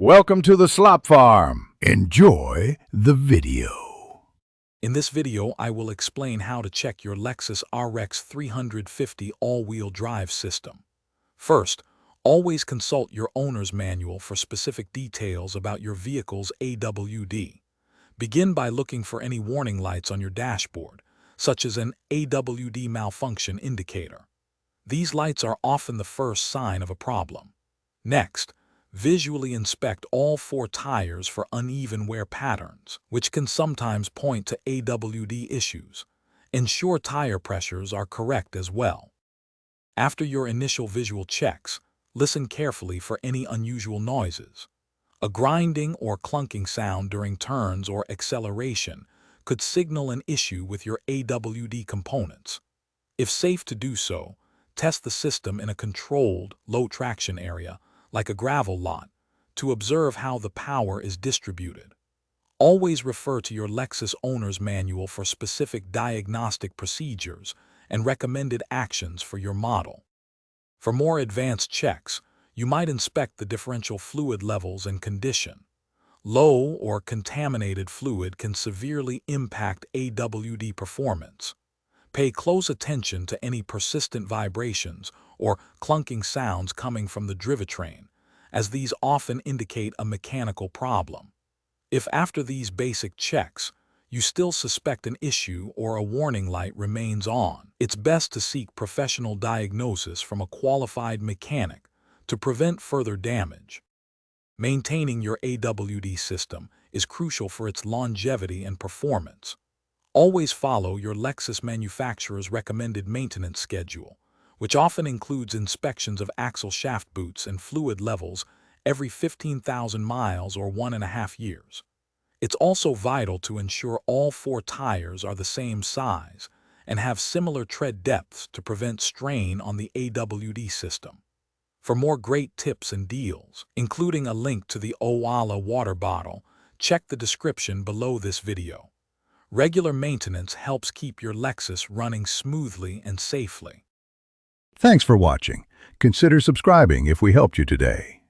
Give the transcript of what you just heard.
Welcome to the Slop Farm. Enjoy the video. In this video, I will explain how to check your Lexus RX 350 all-wheel drive system. First, always consult your owner's manual for specific details about your vehicle's AWD. Begin by looking for any warning lights on your dashboard, such as an AWD malfunction indicator. These lights are often the first sign of a problem. Next, visually inspect all 4 tires for uneven wear patterns, which can sometimes point to AWD issues. Ensure tire pressures are correct as well. After your initial visual checks, listen carefully for any unusual noises. A grinding or clunking sound during turns or acceleration could signal an issue with your AWD components. If safe to do so, test the system in a controlled, low-traction area, like a gravel lot, to observe how the power is distributed. Always refer to your Lexus owner's manual for specific diagnostic procedures and recommended actions for your model. For more advanced checks, you might inspect the differential fluid levels and condition. Low or contaminated fluid can severely impact AWD performance. Pay close attention to any persistent vibrations or clunking sounds coming from the drivetrain, as these often indicate a mechanical problem. If after these basic checks, you still suspect an issue or a warning light remains on, it's best to seek professional diagnosis from a qualified mechanic to prevent further damage. Maintaining your AWD system is crucial for its longevity and performance. Always follow your Lexus manufacturer's recommended maintenance schedule, which often includes inspections of axle shaft boots and fluid levels every 15,000 miles or 1.5 years. It's also vital to ensure all 4 tires are the same size and have similar tread depths to prevent strain on the AWD system. For more great tips and deals, including a link to the Owala water bottle, check the description below this video. Regular maintenance helps keep your Lexus running smoothly and safely. Thanks for watching. Consider subscribing if we helped you today.